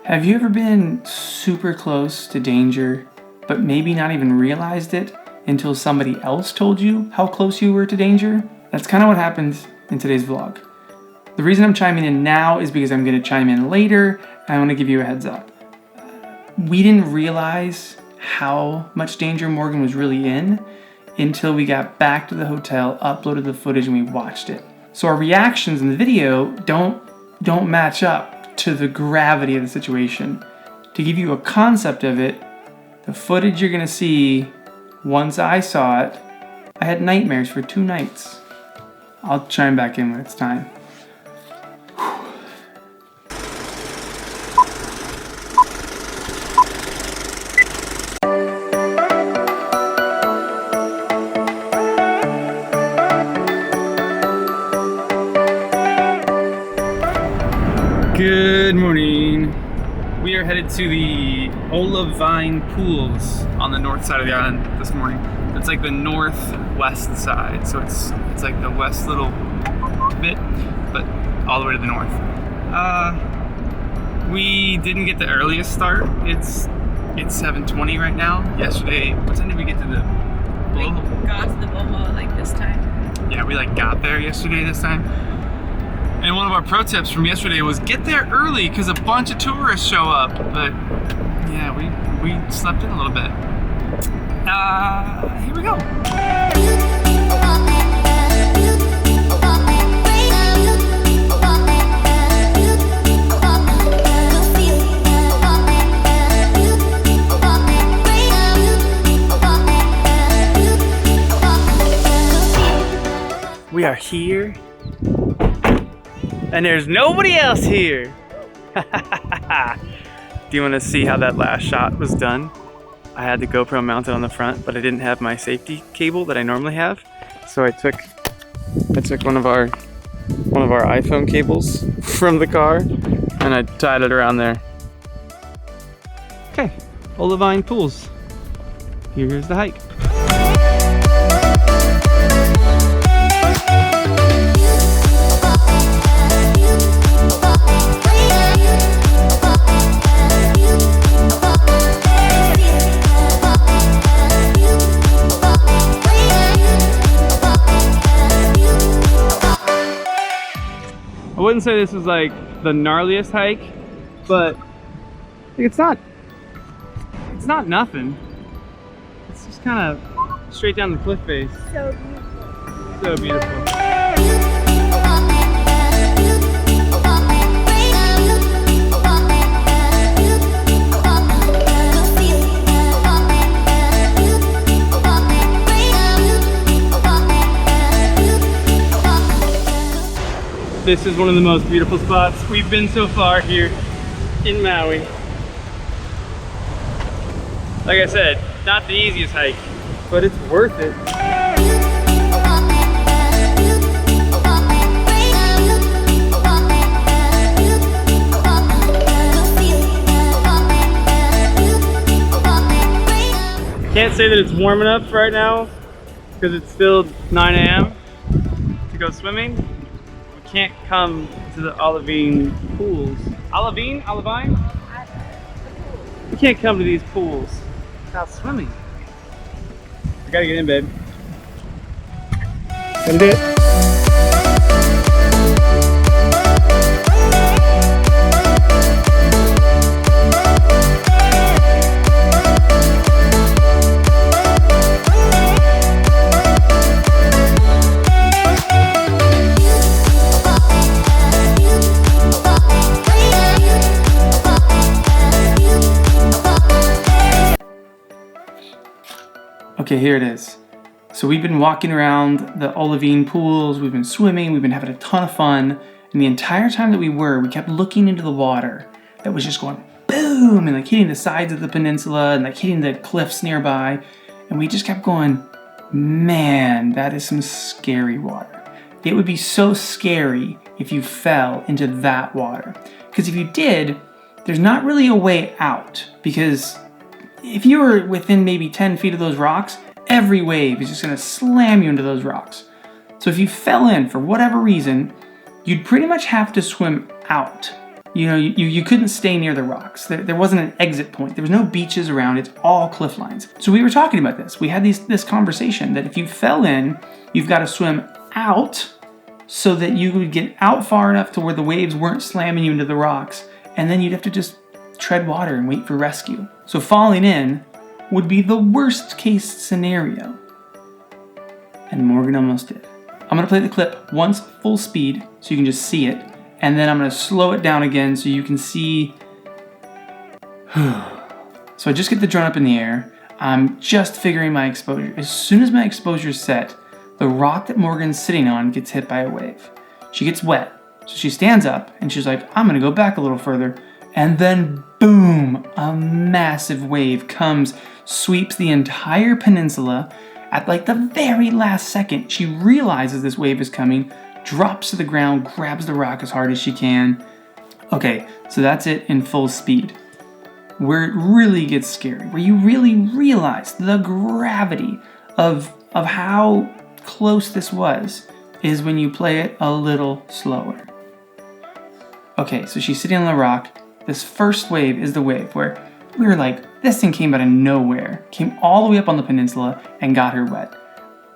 Have you ever been super close to danger, but maybe not even realized it until somebody else told you how close you were to danger? That's kind of what happened in today's vlog. The reason I'm chiming in now is because I'm going to chime in later, and I want to give you a heads up. We didn't realize how much danger Morgan was really in until we got back to the hotel, uploaded the footage, and we watched it. So our reactions in the video don't match up to the gravity of the situation. To give you a concept of it, the footage you're gonna see, once I saw it, I had nightmares for 2 nights. I'll chime back in when it's time. Good morning. We are headed to the Olivine Pools on the north side of the island this morning. It's like the northwest side, so it's like the west little bit, but all the way to the north. We didn't get the earliest start. It's 7:20 right now. Yesterday, what time did we get to the blowhole? We got to the blowhole like this time. Yeah, we got there yesterday this time. And one of our pro tips from yesterday was get there early because a bunch of tourists show up. But yeah, we slept in a little bit. Here we go. We are here. And there's nobody else here. Do you want to see how that last shot was done? I had the GoPro mounted on the front, but I didn't have my safety cable that I normally have. So I took one of our iPhone cables from the car and I tied it around there. Okay, Olivine Pools. Here's the hike. I wouldn't say this is like the gnarliest hike, but it's not nothing. It's just kind of straight down the cliff face. So beautiful. So beautiful. This is one of the most beautiful spots we've been so far here in Maui. Like I said, not the easiest hike, but it's worth it. Can't say that it's warm enough right now because it's still 9 a.m. to go swimming. Can't come to the Olivine Pools. Olivine? You can't come to these pools without swimming. I gotta get in, babe. Gotta do it. Okay, here it is. So we've been walking around the Olivine Pools, we've been swimming, we've been having a ton of fun, and the entire time that we kept looking into the water that was just going boom, and like hitting the sides of the peninsula, and like hitting the cliffs nearby, and we just kept going, man, that is some scary water. It would be so scary if you fell into that water. Because if you did, there's not really a way out, because if you were within maybe 10 feet of those rocks, every wave is just gonna slam you into those rocks. So if you fell in for whatever reason, you'd pretty much have to swim out. You couldn't stay near the rocks. There wasn't an exit point. There was no beaches around. It's all cliff lines. So we were talking about this. We had this conversation that if you fell in, you've got to swim out so that you would get out far enough to where the waves weren't slamming you into the rocks, and then you'd have to just tread water and wait for rescue. So falling in would be the worst case scenario. And Morgan almost did. I'm gonna play the clip once full speed so you can just see it, and then I'm gonna slow it down again so you can see. So I just get the drone up in the air. I'm just figuring my exposure. As soon as my exposure's set, the rock that Morgan's sitting on gets hit by a wave. She gets wet, so she stands up and she's like, I'm gonna go back a little further. And then boom, a massive wave comes, sweeps the entire peninsula. At like the very last second, she realizes this wave is coming, drops to the ground, grabs the rock as hard as she can. Okay, so that's it in full speed. Where it really gets scary, where you really realize the gravity of how close this was, is when you play it a little slower. Okay, so she's sitting on the rock. This first wave is the wave where we were like, this thing came out of nowhere, came all the way up on the peninsula and got her wet.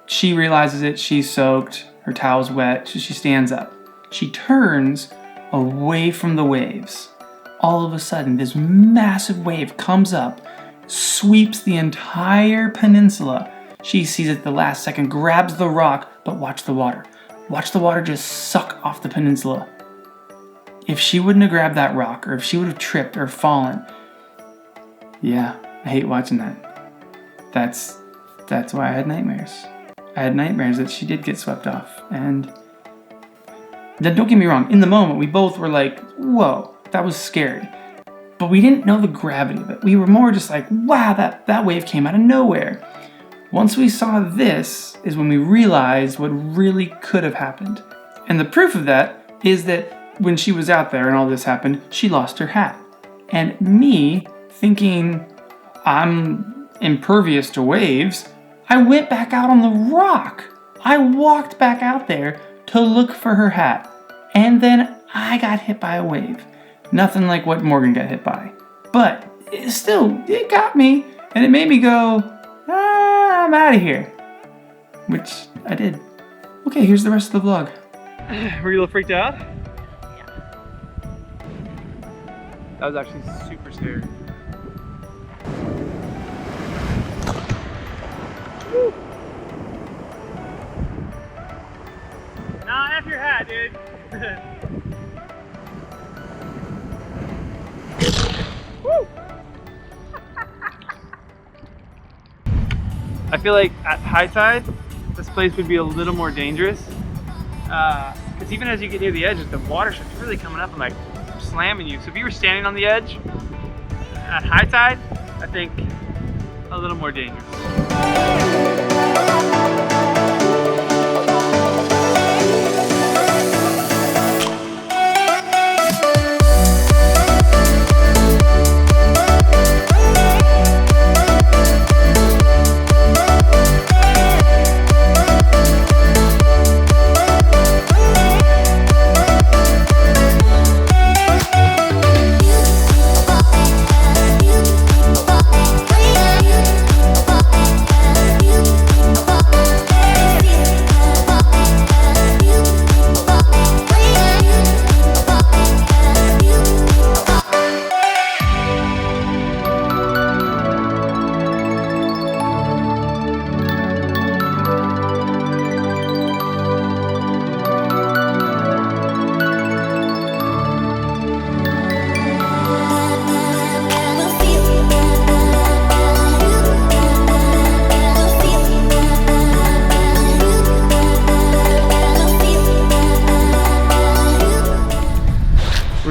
She realizes it, she's soaked, her towel's wet, so she stands up. She turns away from the waves. All of a sudden, this massive wave comes up, sweeps the entire peninsula. She sees it at the last second, grabs the rock, but watch the water. Watch the water just suck off the peninsula. If she wouldn't have grabbed that rock, or if she would have tripped or fallen, yeah, I hate watching that. That's why I had nightmares. I had nightmares that she did get swept off. And then don't get me wrong, in the moment, we both were like, whoa, that was scary. But we didn't know the gravity of it. We were more just like, wow, that wave came out of nowhere. Once we saw this is when we realized what really could have happened. And the proof of that is that when she was out there and all this happened, she lost her hat. And me, thinking I'm impervious to waves, I went back out on the rock. I walked back out there to look for her hat. And then I got hit by a wave. Nothing like what Morgan got hit by. But it got me. And it made me go, I'm out of here. Which I did. Okay, here's the rest of the vlog. Were you a little freaked out? Yeah. That was actually super scary. Woo. Nah, F your hat, dude. Woo. I feel like at high tide, this place would be a little more dangerous. Because even as you get near the edge, the water starts really coming up and like slamming you. So if you were standing on the edge at high tide, I think a little more dangerous.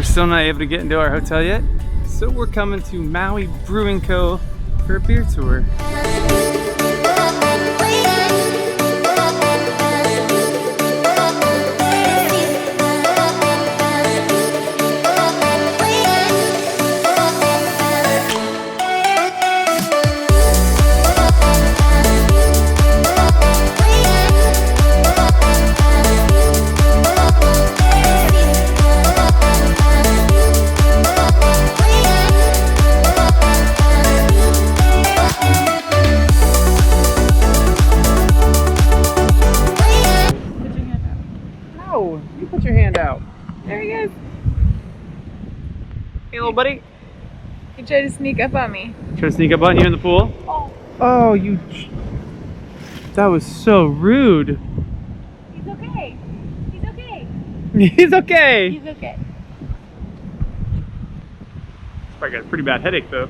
Still not able to get into our hotel yet, so we're coming to Maui Brewing Co. for a beer tour. you put your hand out? There he is. Hey, little buddy. He tried to sneak up on me. Try to sneak up on you in the pool? Oh. Oh, you... That was so rude. He's okay. He's okay. He's okay. He's okay. Probably got a pretty bad headache, though.